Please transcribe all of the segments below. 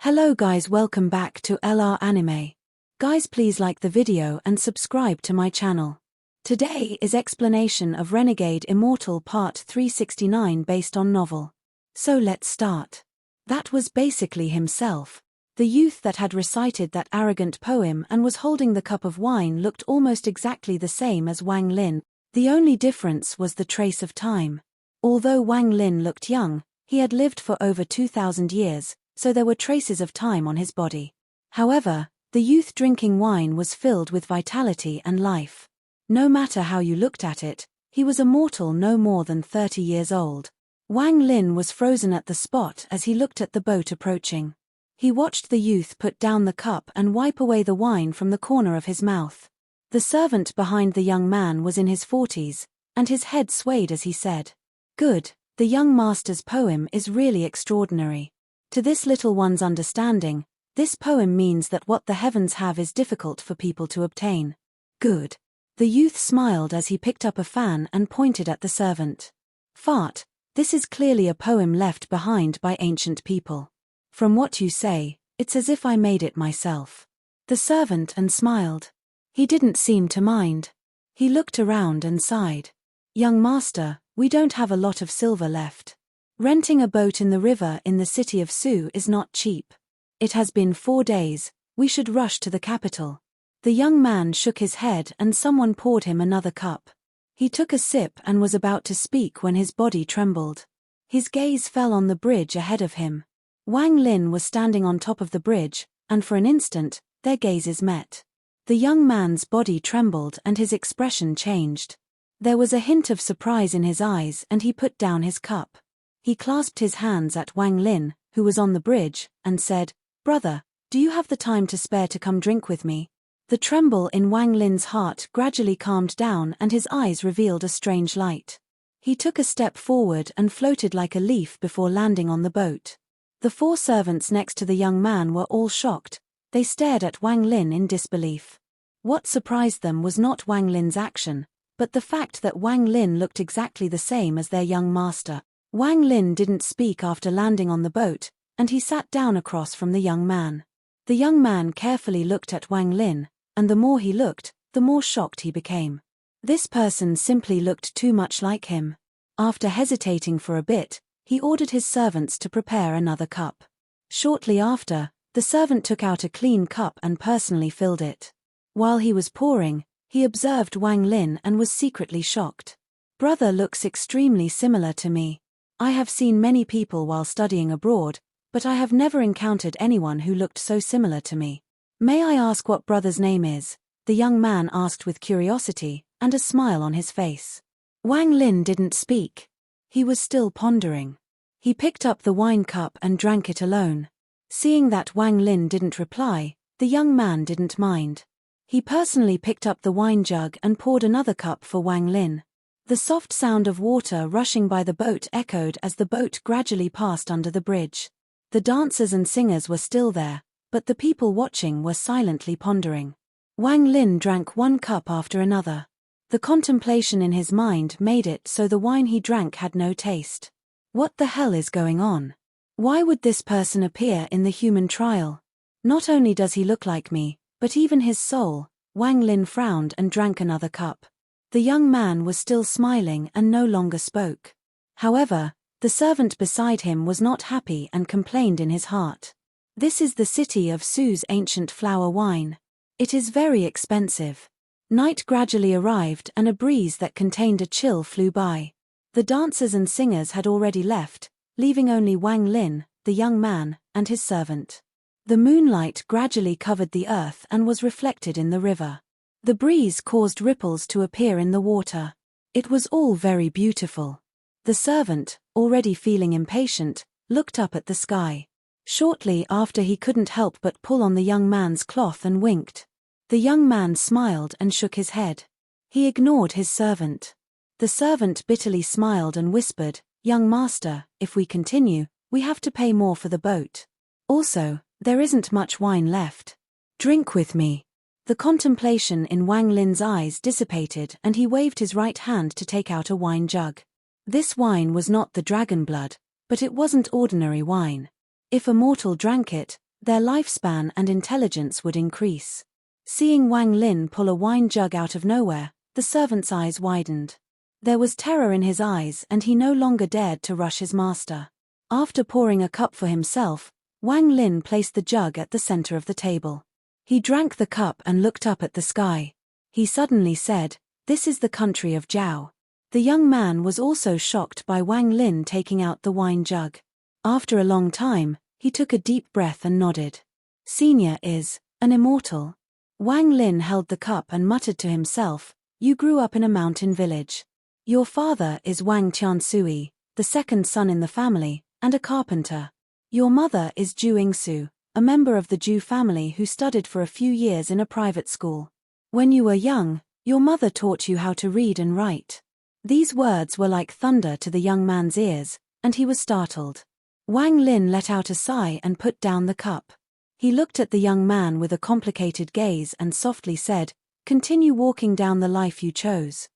Hello guys, welcome back to LR Anime. Guys, please like the video and subscribe to my channel. Today is explanation of Renegade Immortal Part 369 based on novel. So let's start. That was basically himself. The youth that had recited that arrogant poem and was holding the cup of wine looked almost exactly the same as Wang Lin. The only difference was the trace of time. Although Wang Lin looked young, he had lived for over 2,000 years, so there were traces of time on his body. However, the youth drinking wine was filled with vitality and life. No matter how you looked at it, he was a mortal no more than 30 years old. Wang Lin was frozen at the spot as he looked at the boat approaching. He watched the youth put down the cup and wipe away the wine from the corner of his mouth. The servant behind the young man was in his 40s, and his head swayed as he said, "Good, the young master's poem is really extraordinary. To this little one's understanding, this poem means that what the heavens have is difficult for people to obtain." Good. The youth smiled as he picked up a fan and pointed at the servant. "Fart, this is clearly a poem left behind by ancient people. From what you say, it's as if I made it myself." The servant and smiled. He didn't seem to mind. He looked around and sighed. "Young master, we don't have a lot of silver left. Renting a boat in the river in the city of Su is not cheap. It has been 4 days, we should rush to the capital." The young man shook his head and someone poured him another cup. He took a sip and was about to speak when his body trembled. His gaze fell on the bridge ahead of him. Wang Lin was standing on top of the bridge, and for an instant, their gazes met. The young man's body trembled and his expression changed. There was a hint of surprise in his eyes and he put down his cup. He clasped his hands at Wang Lin, who was on the bridge, and said, "Brother, do you have the time to spare to come drink with me?" The tremble in Wang Lin's heart gradually calmed down and his eyes revealed a strange light. He took a step forward and floated like a leaf before landing on the boat. The 4 servants next to the young man were all shocked. They stared at Wang Lin in disbelief. What surprised them was not Wang Lin's action, but the fact that Wang Lin looked exactly the same as their young master. Wang Lin didn't speak after landing on the boat, and he sat down across from the young man. The young man carefully looked at Wang Lin, and the more he looked, the more shocked he became. This person simply looked too much like him. After hesitating for a bit, he ordered his servants to prepare another cup. Shortly after, the servant took out a clean cup and personally filled it. While he was pouring, he observed Wang Lin and was secretly shocked. "Brother looks extremely similar to me. I have seen many people while studying abroad, but I have never encountered anyone who looked so similar to me. May I ask what brother's name is?" the young man asked with curiosity, and a smile on his face. Wang Lin didn't speak. He was still pondering. He picked up the wine cup and drank it alone. Seeing that Wang Lin didn't reply, the young man didn't mind. He personally picked up the wine jug and poured another cup for Wang Lin. The soft sound of water rushing by the boat echoed as the boat gradually passed under the bridge. The dancers and singers were still there, but the people watching were silently pondering. Wang Lin drank one cup after another. The contemplation in his mind made it so the wine he drank had no taste. What the hell is going on? Why would this person appear in the human trial? Not only does he look like me, but even his soul. Wang Lin frowned and drank another cup. The young man was still smiling and no longer spoke. However, the servant beside him was not happy and complained in his heart. "This is the city of Su's ancient flower wine. It is very expensive." Night gradually arrived and a breeze that contained a chill flew by. The dancers and singers had already left, leaving only Wang Lin, the young man, and his servant. The moonlight gradually covered the earth and was reflected in the river. The breeze caused ripples to appear in the water. It was all very beautiful. The servant, already feeling impatient, looked up at the sky. Shortly after, he couldn't help but pull on the young man's cloth and winked. The young man smiled and shook his head. He ignored his servant. The servant bitterly smiled and whispered, "Young master, if we continue, we have to pay more for the boat. Also, there isn't much wine left. Drink with me." The contemplation in Wang Lin's eyes dissipated and he waved his right hand to take out a wine jug. This wine was not the dragon blood, but it wasn't ordinary wine. If a mortal drank it, their lifespan and intelligence would increase. Seeing Wang Lin pull a wine jug out of nowhere, the servant's eyes widened. There was terror in his eyes and he no longer dared to rush his master. After pouring a cup for himself, Wang Lin placed the jug at the center of the table. He drank the cup and looked up at the sky. He suddenly said, "This is the country of Zhao." The young man was also shocked by Wang Lin taking out the wine jug. After a long time, he took a deep breath and nodded. "Senior is an immortal." Wang Lin held the cup and muttered to himself, "You grew up in a mountain village. Your father is Wang Tiansui, the second son in the family, and a carpenter. Your mother is Zhu Yingsu, a member of the Zhu family who studied for a few years in a private school. When you were young, your mother taught you how to read and write." These words were like thunder to the young man's ears, and he was startled. Wang Lin let out a sigh and put down the cup. He looked at the young man with a complicated gaze and softly said, "Continue walking down the life you chose."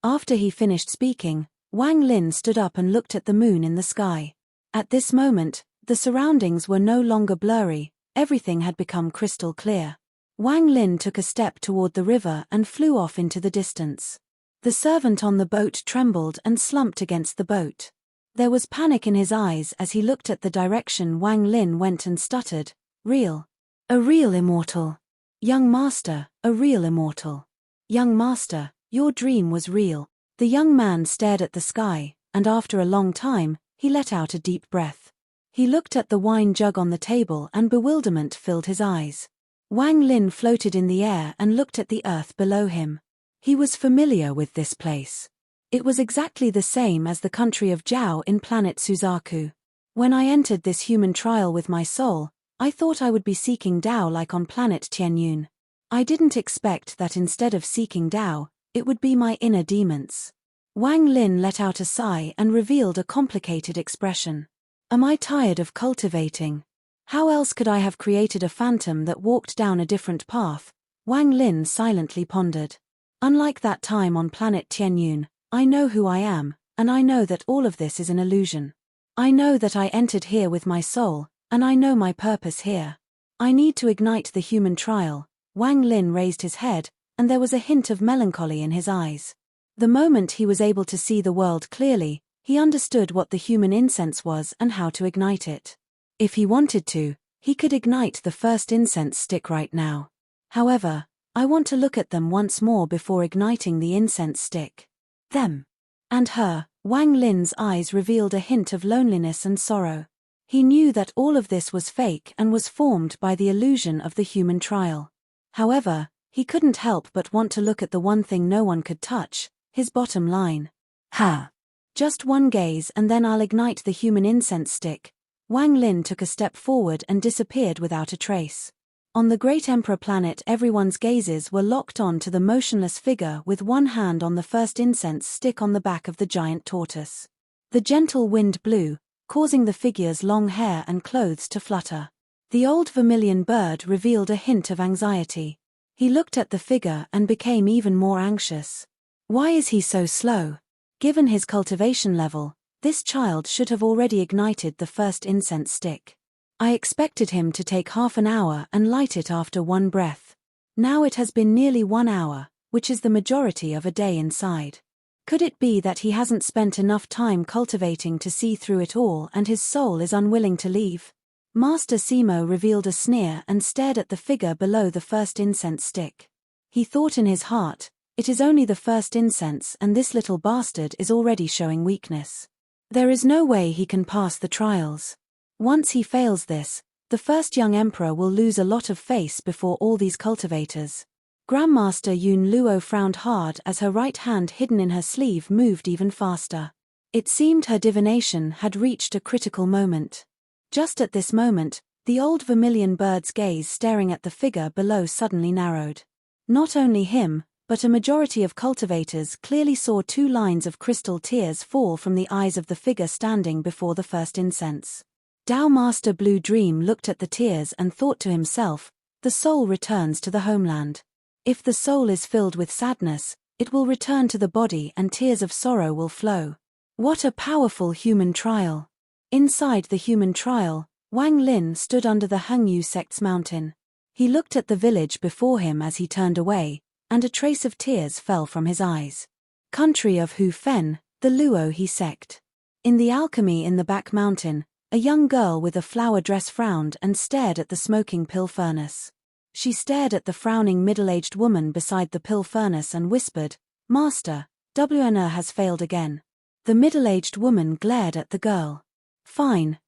After he finished speaking, Wang Lin stood up and looked at the moon in the sky. At this moment, the surroundings were no longer blurry, everything had become crystal clear. Wang Lin took a step toward the river and flew off into the distance. The servant on the boat trembled and slumped against the boat. There was panic in his eyes as he looked at the direction Wang Lin went and stuttered, "Real. A real immortal. Young master, a real immortal. Young master, your dream was real." The young man stared at the sky, and after a long time, he let out a deep breath. He looked at the wine jug on the table and bewilderment filled his eyes. Wang Lin floated in the air and looked at the earth below him. He was familiar with this place. It was exactly the same as the country of Zhao in planet Suzaku. When I entered this human trial with my soul, I thought I would be seeking Tao like on planet Tianyun. I didn't expect that instead of seeking Tao, it would be my inner demons. Wang Lin let out a sigh and revealed a complicated expression. Am I tired of cultivating? How else could I have created a phantom that walked down a different path? Wang Lin silently pondered. Unlike that time on planet Tianyun, I know who I am, and I know that all of this is an illusion. I know that I entered here with my soul, and I know my purpose here. I need to ignite the human trial. Wang Lin raised his head, and there was a hint of melancholy in his eyes. The moment he was able to see the world clearly, he understood what the human incense was and how to ignite it. If he wanted to, he could ignite the first incense stick right now. However, I want to look at them once more before igniting the incense stick. Them. And her. Wang Lin's eyes revealed a hint of loneliness and sorrow. He knew that all of this was fake and was formed by the illusion of the human trial. However, he couldn't help but want to look at the one thing no one could touch, his bottom line. Ha! Just one gaze and then I'll ignite the human incense stick. Wang Lin took a step forward and disappeared without a trace. On the Great Emperor planet, everyone's gazes were locked on to the motionless figure with one hand on the first incense stick on the back of the giant tortoise. The gentle wind blew, causing the figure's long hair and clothes to flutter. The old vermilion bird revealed a hint of anxiety. He looked at the figure and became even more anxious. Why is he so slow? Given his cultivation level, this child should have already ignited the first incense stick. I expected him to take half an hour and light it after one breath. Now it has been nearly 1 hour, which is the majority of a day inside. Could it be that he hasn't spent enough time cultivating to see through it all and his soul is unwilling to leave? Master Simo revealed a sneer and stared at the figure below the first incense stick. He thought in his heart, it is only the first incense and this little bastard is already showing weakness. There is no way he can pass the trials. Once he fails this, the first young emperor will lose a lot of face before all these cultivators. Grandmaster Yun Luo frowned hard as her right hand hidden in her sleeve moved even faster. It seemed her divination had reached a critical moment. Just at this moment, the old vermilion bird's gaze staring at the figure below suddenly narrowed. Not only him, but a majority of cultivators clearly saw 2 lines of crystal tears fall from the eyes of the figure standing before the first incense. Tao Master Blue Dream looked at the tears and thought to himself, the soul returns to the homeland. If the soul is filled with sadness, it will return to the body and tears of sorrow will flow. What a powerful human trial! Inside the human trial, Wang Lin stood under the Hengyu sect's mountain. He looked at the village before him as he turned away, and a trace of tears fell from his eyes. Country of Hu Fen, the Luo He sect. In the alchemy in the back mountain, a young girl with a flower dress frowned and stared at the smoking pill furnace. She stared at the frowning middle-aged woman beside the pill furnace and whispered, "Master, WNR has failed again." The middle-aged woman glared at the girl. Fine,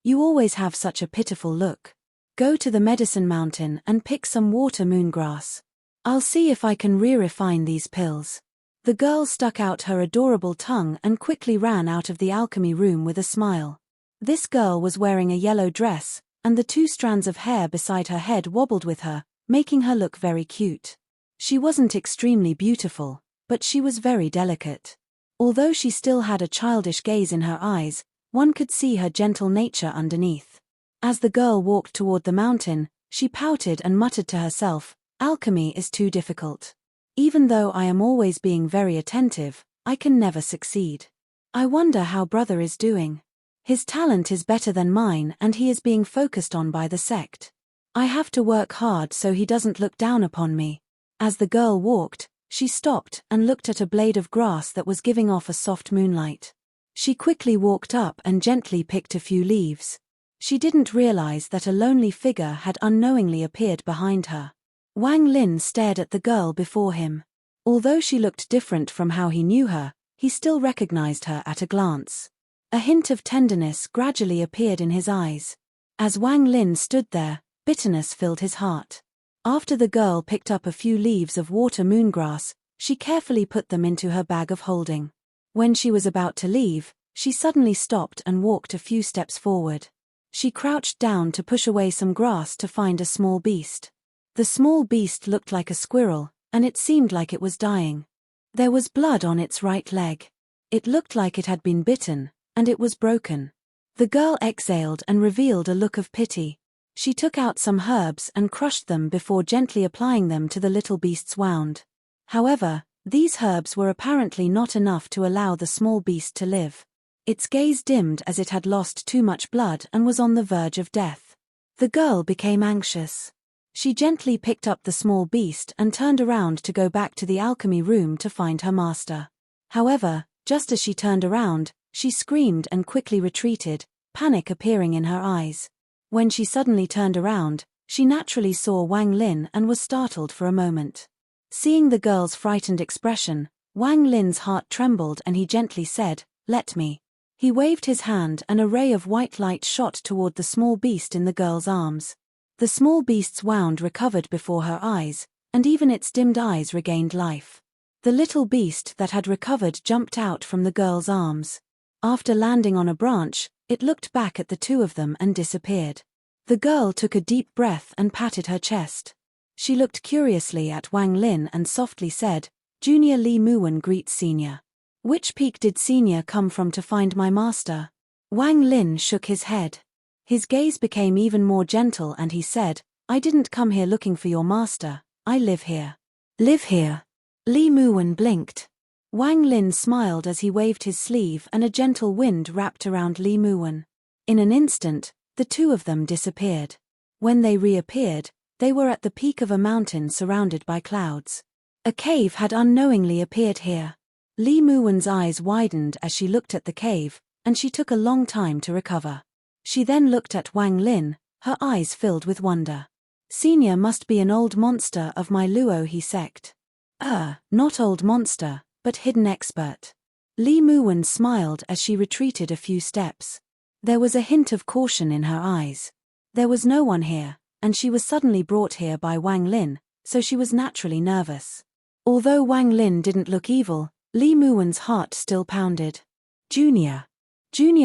you always have such a pitiful look. Go to the medicine mountain and pick some water moongrass. I'll see if I can re-refine these pills." The girl stuck out her adorable tongue and quickly ran out of the alchemy room with a smile. This girl was wearing a yellow dress, and the 2 strands of hair beside her head wobbled with her, making her look very cute. She wasn't extremely beautiful, but she was very delicate. Although she still had a childish gaze in her eyes, one could see her gentle nature underneath. As the girl walked toward the mountain, she pouted and muttered to herself, "Alchemy is too difficult. Even though I am always being very attentive, I can never succeed. I wonder how brother is doing. His talent is better than mine and he is being focused on by the sect. I have to work hard so he doesn't look down upon me." As the girl walked, she stopped and looked at a blade of grass that was giving off a soft moonlight. She quickly walked up and gently picked a few leaves. She didn't realize that a lonely figure had unknowingly appeared behind her. Wang Lin stared at the girl before him. Although she looked different from how he knew her, he still recognized her at a glance. A hint of tenderness gradually appeared in his eyes. As Wang Lin stood there, bitterness filled his heart. After the girl picked up a few leaves of water moongrass, she carefully put them into her bag of holding. When she was about to leave, she suddenly stopped and walked a few steps forward. She crouched down to push away some grass to find a small beast. The small beast looked like a squirrel, and it seemed like it was dying. There was blood on its right leg. It looked like it had been bitten, and it was broken. The girl exhaled and revealed a look of pity. She took out some herbs and crushed them before gently applying them to the little beast's wound. However, these herbs were apparently not enough to allow the small beast to live. Its gaze dimmed as it had lost too much blood and was on the verge of death. The girl became anxious. She gently picked up the small beast and turned around to go back to the alchemy room to find her master. However, just as she turned around, she screamed and quickly retreated, panic appearing in her eyes. When she suddenly turned around, she naturally saw Wang Lin and was startled for a moment. Seeing the girl's frightened expression, Wang Lin's heart trembled and he gently said, "Let me." He waved his hand and a ray of white light shot toward the small beast in the girl's arms. The small beast's wound recovered before her eyes, and even its dimmed eyes regained life. The little beast that had recovered jumped out from the girl's arms. After landing on a branch, it looked back at the 2 of them and disappeared. The girl took a deep breath and patted her chest. She looked curiously at Wang Lin and softly said, "Junior Li Muwen greets Senior. Which peak did Senior come from to find my master?" Wang Lin shook his head. His gaze became even more gentle and he said, "I didn't come here looking for your master, I live here." "Live here?" Li Muwen blinked. Wang Lin smiled as he waved his sleeve and a gentle wind wrapped around Li Muwen. In an instant, the 2 of them disappeared. When they reappeared, they were at the peak of a mountain surrounded by clouds. A cave had unknowingly appeared here. Li Muwen's eyes widened as she looked at the cave, and she took a long time to recover. She then looked at Wang Lin, her eyes filled with wonder. "Senior must be an old monster of my Luo He sect." Not old monster, but hidden expert." Li Muwen smiled as she retreated a few steps. There was a hint of caution in her eyes. There was no one here, and she was suddenly brought here by Wang Lin, so she was naturally nervous. Although Wang Lin didn't look evil, Li Muwen's heart still pounded. Junior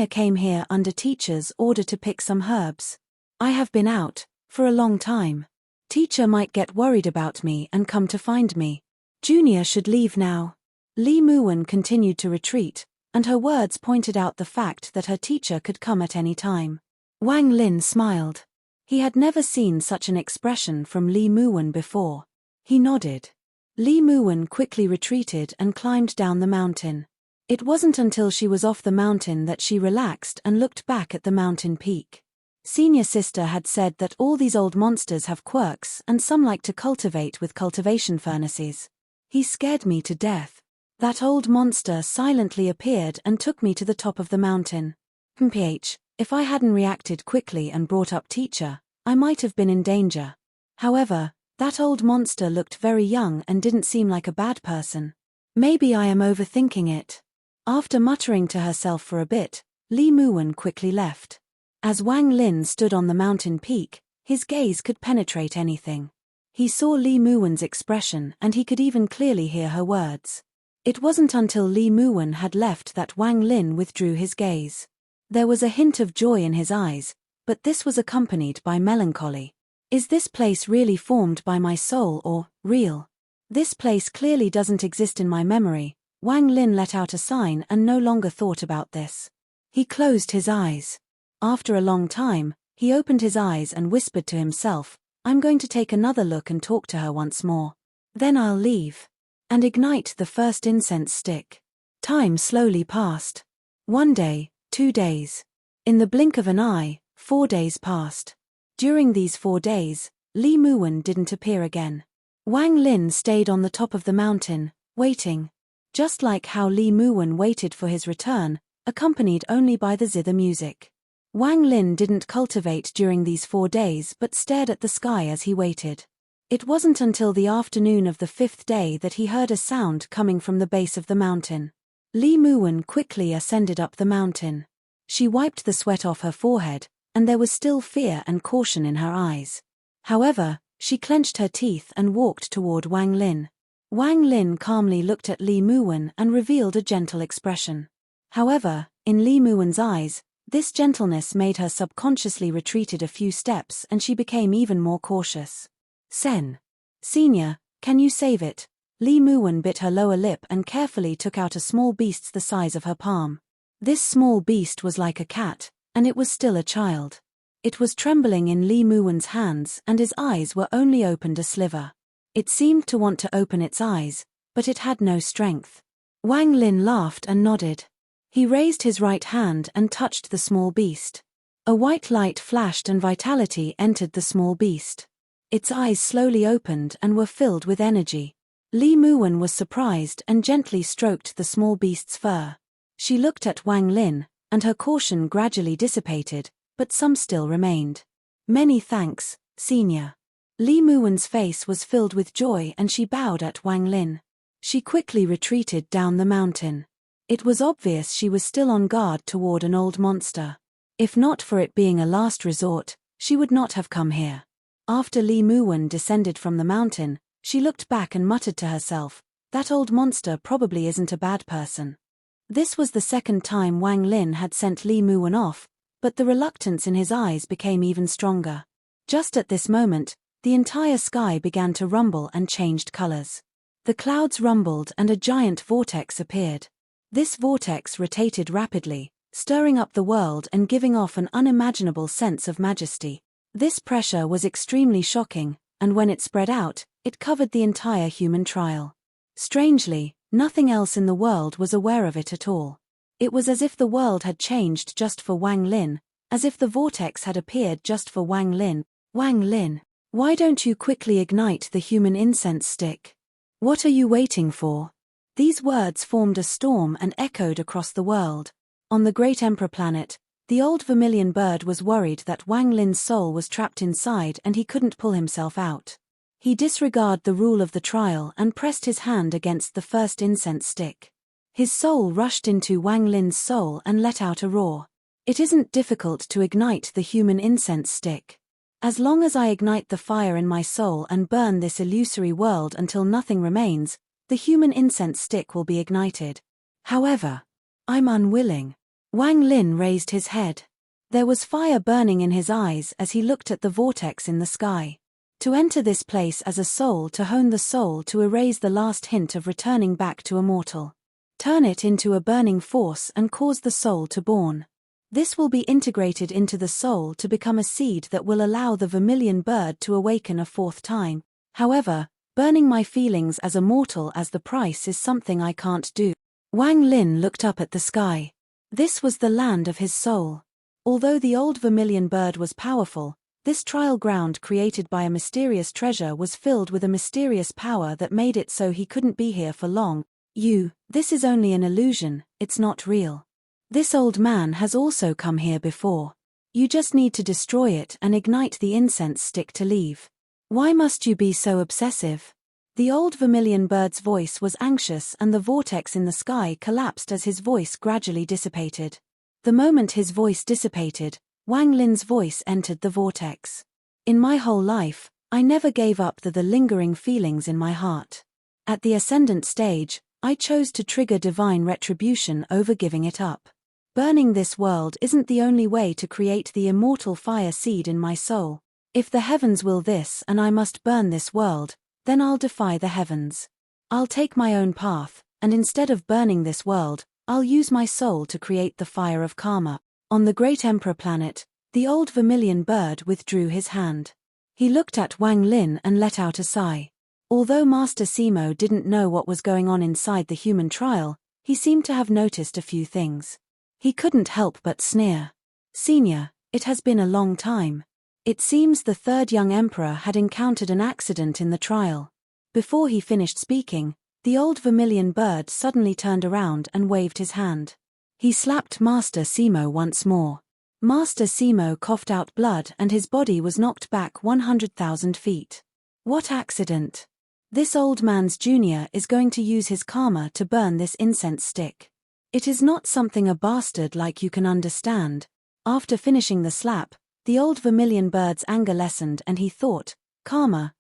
came here under teacher's order to pick some herbs. I have been out for a long time. Teacher might get worried about me and come to find me. Junior should leave now." Li Muwen continued to retreat, and her words pointed out the fact that her teacher could come at any time. Wang Lin smiled. He had never seen such an expression from Li Muwen before. He nodded. Li Muwen quickly retreated and climbed down the mountain. It wasn't until she was off the mountain that she relaxed and looked back at the mountain peak. Senior sister had said that all these old monsters have quirks and some like to cultivate with cultivation furnaces. He scared me to death. That old monster silently appeared and took me to the top of the mountain. If I hadn't reacted quickly and brought up teacher, I might have been in danger. However, that old monster looked very young and didn't seem like a bad person. Maybe I am overthinking it. After muttering to herself for a bit, Li Muwen quickly left. As Wang Lin stood on the mountain peak, his gaze could penetrate anything. He saw Li Muwen's expression and he could even clearly hear her words. It wasn't until Li Muwen had left that Wang Lin withdrew his gaze. There was a hint of joy in his eyes, but this was accompanied by melancholy. Is this place really formed by my soul or real? This place clearly doesn't exist in my memory. Wang Lin let out a sign and no longer thought about this. He closed his eyes. After a long time, he opened his eyes and whispered to himself, I'm going to take another look and talk to her once more. Then I'll leave. And ignite the first incense stick. Time slowly passed. 1 day, 2 days. In the blink of an eye, 4 days passed. During these 4 days, Li Muwen didn't appear again. Wang Lin stayed on the top of the mountain, waiting. Just like how Li Muwen waited for his return, accompanied only by the zither music. Wang Lin didn't cultivate during these 4 days but stared at the sky as he waited. It wasn't until the afternoon of the 5th day that he heard a sound coming from the base of the mountain. Li Muwen quickly ascended up the mountain. She wiped the sweat off her forehead, and there was still fear and caution in her eyes. However, she clenched her teeth and walked toward Wang Lin. Wang Lin calmly looked at Li Muwen and revealed a gentle expression. However, in Li Muwen's eyes, this gentleness made her subconsciously retreated a few steps and she became even more cautious. Senior, can you save it? Li Muwen bit her lower lip and carefully took out a small beast the size of her palm. This small beast was like a cat, and it was still a child. It was trembling in Li Muwen's hands and his eyes were only opened a sliver. It seemed to want to open its eyes, but it had no strength. Wang Lin laughed and nodded. He raised his right hand and touched the small beast. A white light flashed and vitality entered the small beast. Its eyes slowly opened and were filled with energy. Li Muwen was surprised and gently stroked the small beast's fur. She looked at Wang Lin, and her caution gradually dissipated, but some still remained. Many thanks, Senior. Li Muwen's face was filled with joy and she bowed at Wang Lin. She quickly retreated down the mountain. It was obvious she was still on guard toward an old monster. If not for it being a last resort, she would not have come here. After Li Muwen descended from the mountain, she looked back and muttered to herself, that old monster probably isn't a bad person. This was the second time Wang Lin had sent Li Muwen off, but the reluctance in his eyes became even stronger. Just at this moment, the entire sky began to rumble and changed colors. The clouds rumbled and a giant vortex appeared. This vortex rotated rapidly, stirring up the world and giving off an unimaginable sense of majesty. This pressure was extremely shocking, and when it spread out, it covered the entire human trial. Strangely, nothing else in the world was aware of it at all. It was as if the world had changed just for Wang Lin, as if the vortex had appeared just for Wang Lin. Wang Lin, why don't you quickly ignite the human incense stick? What are you waiting for? These words formed a storm and echoed across the world. On the Great Emperor planet, the old vermilion bird was worried that Wang Lin's soul was trapped inside and he couldn't pull himself out. He disregarded the rule of the trial and pressed his hand against the first incense stick. His soul rushed into Wang Lin's soul and let out a roar. It isn't difficult to ignite the human incense stick. As long as I ignite the fire in my soul and burn this illusory world until nothing remains, the human incense stick will be ignited. However, I'm unwilling. Wang Lin raised his head. There was fire burning in his eyes as he looked at the vortex in the sky. To enter this place as a soul, to hone the soul, to erase the last hint of returning back to a mortal. Turn it into a burning force and cause the soul to born. This will be integrated into the soul to become a seed that will allow the vermilion bird to awaken a 4th time. However, burning my feelings as a mortal as the price is something I can't do. Wang Lin looked up at the sky. This was the land of his soul. Although the old vermilion bird was powerful, this trial ground created by a mysterious treasure was filled with a mysterious power that made it so he couldn't be here for long. This is only an illusion, it's not real. This old man has also come here before. You just need to destroy it and ignite the incense stick to leave. Why must you be so obsessive? The old vermilion bird's voice was anxious and the vortex in the sky collapsed as his voice gradually dissipated. The moment his voice dissipated, Wang Lin's voice entered the vortex. In my whole life, I never gave up the lingering feelings in my heart. At the ascendant stage, I chose to trigger divine retribution over giving it up. Burning this world isn't the only way to create the immortal fire seed in my soul. If the heavens will this and I must burn this world, then I'll defy the heavens. I'll take my own path, and instead of burning this world, I'll use my soul to create the fire of karma. On the great emperor planet, the old vermilion bird withdrew his hand. He looked at Wang Lin and let out a sigh. Although Master Simo didn't know what was going on inside the human trial, he seemed to have noticed a few things. He couldn't help but sneer. "Senior, it has been a long time." It seems the third young emperor had encountered an accident in the trial. Before he finished speaking, the old vermilion bird suddenly turned around and waved his hand. He slapped Master Simo once more. Master Simo coughed out blood and his body was knocked back 100,000 feet. What accident? This old man's junior is going to use his karma to burn this incense stick. It is not something a bastard like you can understand. After finishing the slap, the old vermilion bird's anger lessened and he thought, karma,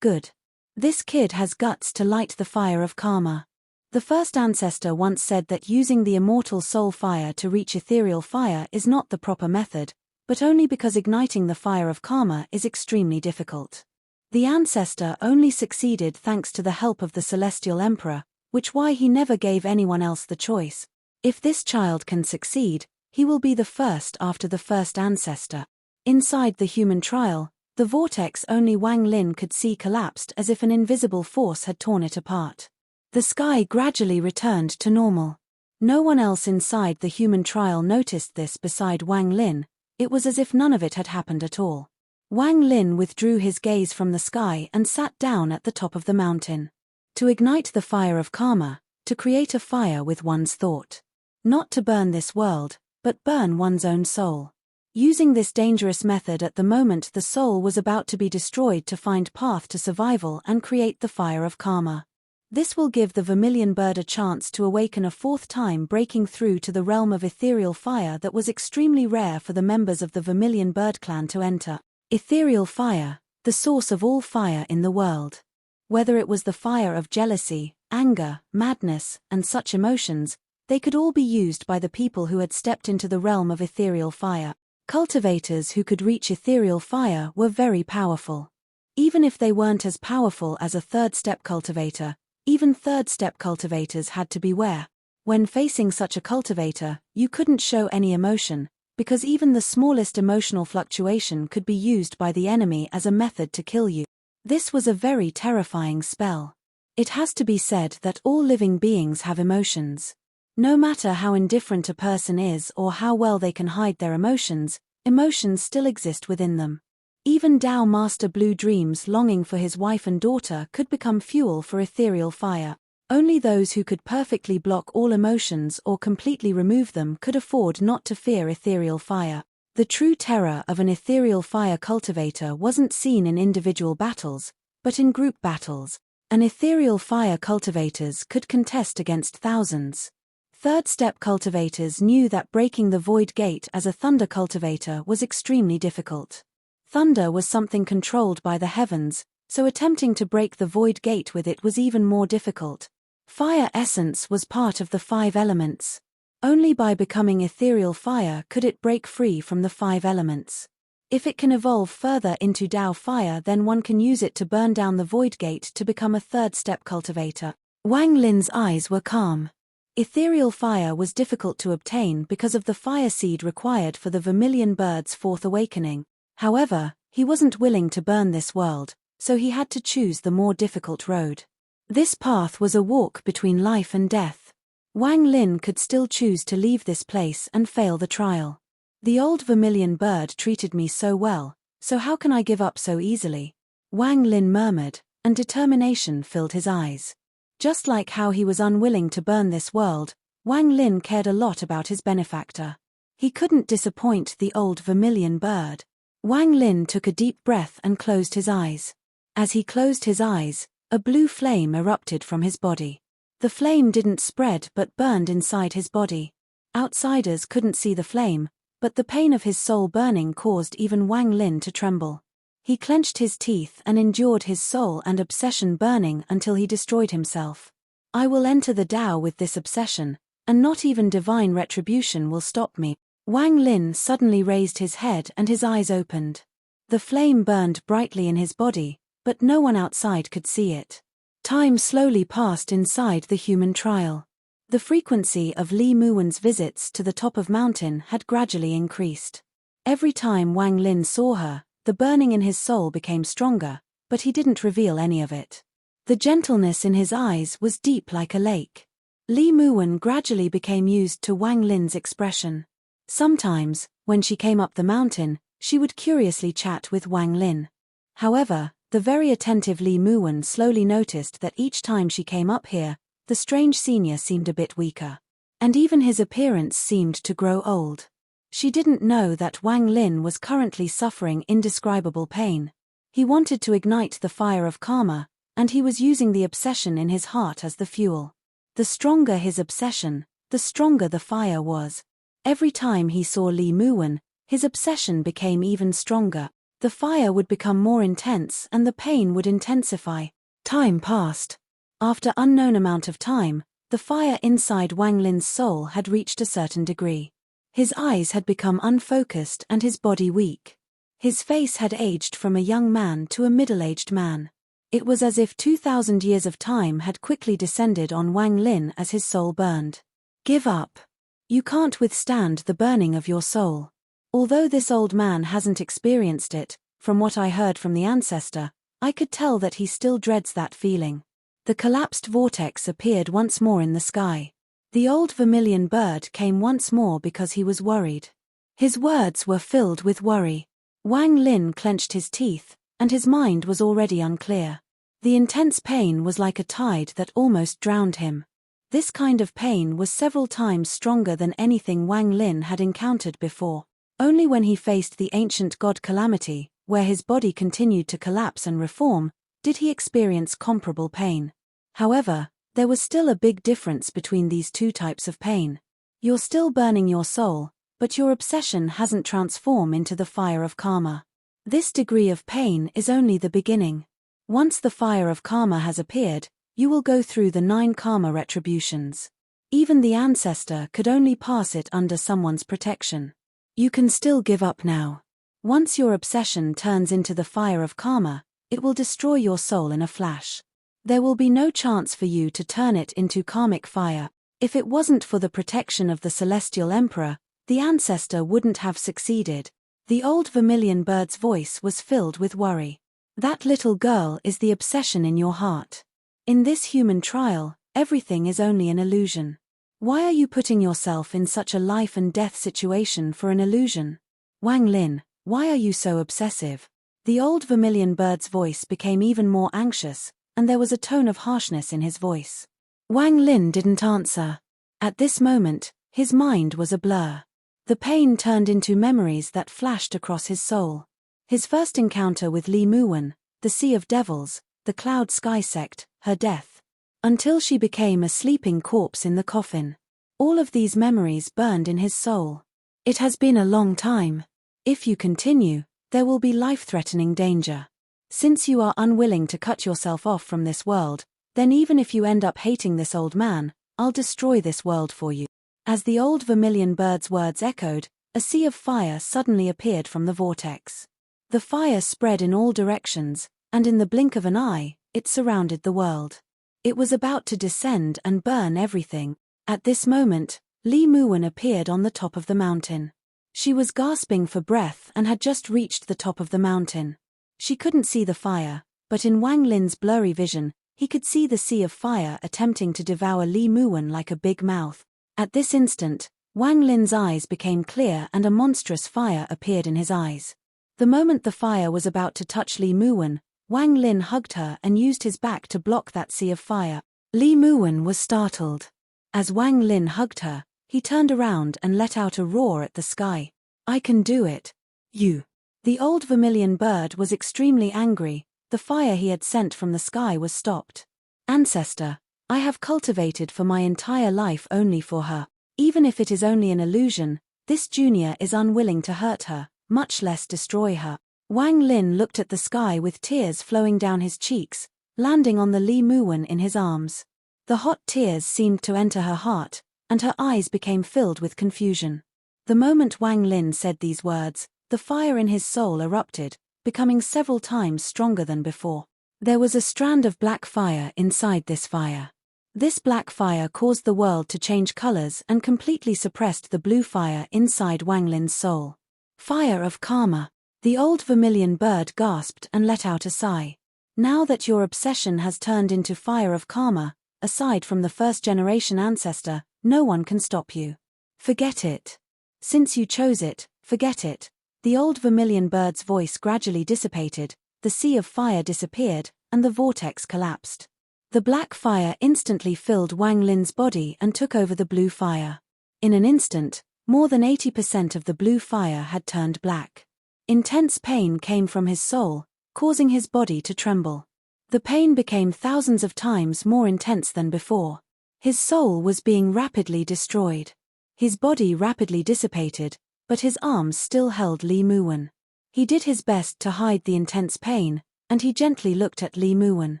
good. This kid has guts to light the fire of karma. The first ancestor once said that using the immortal soul fire to reach ethereal fire is not the proper method, but only because igniting the fire of karma is extremely difficult. The ancestor only succeeded thanks to the help of the celestial emperor, which why he never gave anyone else the choice. If this child can succeed, he will be the first after the first ancestor. Inside the human trial, the vortex only Wang Lin could see collapsed as if an invisible force had torn it apart. The sky gradually returned to normal. No one else inside the human trial noticed this beside Wang Lin. It was as if none of it had happened at all. Wang Lin withdrew his gaze from the sky and sat down at the top of the mountain. To ignite the fire of karma, to create a fire with one's thought. Not to burn this world, but burn one's own soul. Using this dangerous method at the moment the soul was about to be destroyed to find path to survival and create the fire of karma. This will give the vermilion bird a chance to awaken a fourth time, breaking through to the realm of ethereal fire that was extremely rare for the members of the vermilion bird clan to enter. Ethereal fire, the source of all fire in the world. Whether it was the fire of jealousy, anger, madness, and such emotions, they could all be used by the people who had stepped into the realm of ethereal fire. Cultivators who could reach ethereal fire were very powerful. Even if they weren't as powerful as a third-step cultivator, even third-step cultivators had to beware. When facing such a cultivator, you couldn't show any emotion, because even the smallest emotional fluctuation could be used by the enemy as a method to kill you. This was a very terrifying spell. It has to be said that all living beings have emotions. No matter how indifferent a person is or how well they can hide their emotions, emotions still exist within them. Even Tao Master Blue Dream's longing for his wife and daughter could become fuel for ethereal fire. Only those who could perfectly block all emotions or completely remove them could afford not to fear ethereal fire. The true terror of an ethereal fire cultivator wasn't seen in individual battles, but in group battles. An ethereal fire cultivators could contest against thousands. Third-step cultivators knew that breaking the void gate as a thunder cultivator was extremely difficult. Thunder was something controlled by the heavens, so attempting to break the void gate with it was even more difficult. Fire essence was part of the 5 elements. Only by becoming ethereal fire could it break free from the 5 elements. If it can evolve further into Tao fire, then one can use it to burn down the void gate to become a third-step cultivator. Wang Lin's eyes were calm. Ethereal fire was difficult to obtain because of the fire seed required for the vermilion bird's fourth awakening. However, he wasn't willing to burn this world, so he had to choose the more difficult road. This path was a walk between life and death. Wang Lin could still choose to leave this place and fail the trial. The old vermilion bird treated me so well, so how can I give up so easily? Wang Lin murmured, and determination filled his eyes. Just like how he was unwilling to burn this world, Wang Lin cared a lot about his benefactor. He couldn't disappoint the old vermilion bird. Wang Lin took a deep breath and closed his eyes. As he closed his eyes, a blue flame erupted from his body. The flame didn't spread but burned inside his body. Outsiders couldn't see the flame, but the pain of his soul burning caused even Wang Lin to tremble. He clenched his teeth and endured his soul and obsession burning until he destroyed himself. I will enter the Tao with this obsession, and not even divine retribution will stop me. Wang Lin suddenly raised his head and his eyes opened. The flame burned brightly in his body, but no one outside could see it. Time slowly passed inside the human trial. The frequency of Li Muwen's visits to the top of mountain had gradually increased. Every time Wang Lin saw her, the burning in his soul became stronger, but he didn't reveal any of it. The gentleness in his eyes was deep like a lake. Li Muwen gradually became used to Wang Lin's expression. Sometimes, when she came up the mountain, she would curiously chat with Wang Lin. However, the very attentive Li Muwen slowly noticed that each time she came up here, the strange senior seemed a bit weaker. And even his appearance seemed to grow old. She didn't know that Wang Lin was currently suffering indescribable pain. He wanted to ignite the fire of karma, and he was using the obsession in his heart as the fuel. The stronger his obsession, the stronger the fire was. Every time he saw Li Muwen, his obsession became even stronger. The fire would become more intense and the pain would intensify. Time passed. After unknown amount of time, the fire inside Wang Lin's soul had reached a certain degree. His eyes had become unfocused and his body weak. His face had aged from a young man to a middle-aged man. It was as if 2,000 years of time had quickly descended on Wang Lin as his soul burned. Give up. You can't withstand the burning of your soul. Although this old man hasn't experienced it, from what I heard from the ancestor, I could tell that he still dreads that feeling. The collapsed vortex appeared once more in the sky. The old vermilion bird came once more because he was worried. His words were filled with worry. Wang Lin clenched his teeth, and his mind was already unclear. The intense pain was like a tide that almost drowned him. This kind of pain was several times stronger than anything Wang Lin had encountered before. Only when he faced the ancient god Calamity, where his body continued to collapse and reform, did he experience comparable pain. However, there was still a big difference between these two types of pain. You're still burning your soul, but your obsession hasn't transformed into the fire of karma. This degree of pain is only the beginning. Once the fire of karma has appeared, you will go through the 9 karma retributions. Even the ancestor could only pass it under someone's protection. You can still give up now. Once your obsession turns into the fire of karma, it will destroy your soul in a flash. There will be no chance for you to turn it into karmic fire. If it wasn't for the protection of the celestial emperor, the ancestor wouldn't have succeeded. The old vermilion bird's voice was filled with worry. That little girl is the obsession in your heart. In this human trial, everything is only an illusion. Why are you putting yourself in such a life and death situation for an illusion? Wang Lin, why are you so obsessive? The old vermilion bird's voice became even more anxious, and there was a tone of harshness in his voice. Wang Lin didn't answer. At this moment, his mind was a blur. The pain turned into memories that flashed across his soul. His first encounter with Li Muwen, the Sea of Devils, the Cloud Sky sect, her death. Until she became a sleeping corpse in the coffin. All of these memories burned in his soul. It has been a long time. If you continue, there will be life-threatening danger. Since you are unwilling to cut yourself off from this world, then even if you end up hating this old man, I'll destroy this world for you. As the old vermilion bird's words echoed, a sea of fire suddenly appeared from the vortex. The fire spread in all directions, and in the blink of an eye, it surrounded the world. It was about to descend and burn everything. At this moment, Li Muwen appeared on the top of the mountain. She was gasping for breath and had just reached the top of the mountain. She couldn't see the fire, but in Wang Lin's blurry vision, he could see the sea of fire attempting to devour Li Muwen like a big mouth. At this instant, Wang Lin's eyes became clear and a monstrous fire appeared in his eyes. The moment the fire was about to touch Li Muwen, Wang Lin hugged her and used his back to block that sea of fire. Li Muwen was startled. As Wang Lin hugged her, he turned around and let out a roar at the sky. "I can do it. You." The old vermilion bird was extremely angry. The fire he had sent from the sky was stopped. "Ancestor, I have cultivated for my entire life only for her. Even if it is only an illusion, this junior is unwilling to hurt her, much less destroy her." Wang Lin looked at the sky with tears flowing down his cheeks, landing on the Li Muwen in his arms. The hot tears seemed to enter her heart, and her eyes became filled with confusion. The moment Wang Lin said these words, the fire in his soul erupted, becoming several times stronger than before. There was a strand of black fire inside this fire. This black fire caused the world to change colors and completely suppressed the blue fire inside Wang Lin's soul. "Fire of karma." The old vermilion bird gasped and let out a sigh. "Now that your obsession has turned into fire of karma, aside from the first-generation ancestor, no one can stop you. Forget it. Since you chose it, forget it." The old vermilion bird's voice gradually dissipated, the sea of fire disappeared, and the vortex collapsed. The black fire instantly filled Wang Lin's body and took over the blue fire. In an instant, more than 80% of the blue fire had turned black. Intense pain came from his soul, causing his body to tremble. The pain became thousands of times more intense than before. His soul was being rapidly destroyed. His body rapidly dissipated, but his arms still held Li Muwen. He did his best to hide the intense pain, and he gently looked at Li Muwen.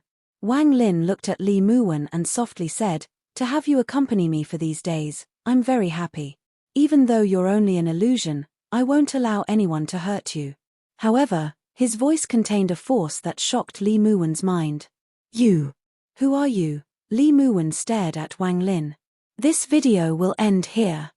Wang Lin looked at Li Muwen and softly said, "To have you accompany me for these days, I'm very happy. Even though you're only an illusion, I won't allow anyone to hurt you." However, his voice contained a force that shocked Li Muwen's mind. "You? Who are you?" Li Muwen stared at Wang Lin. This video will end here.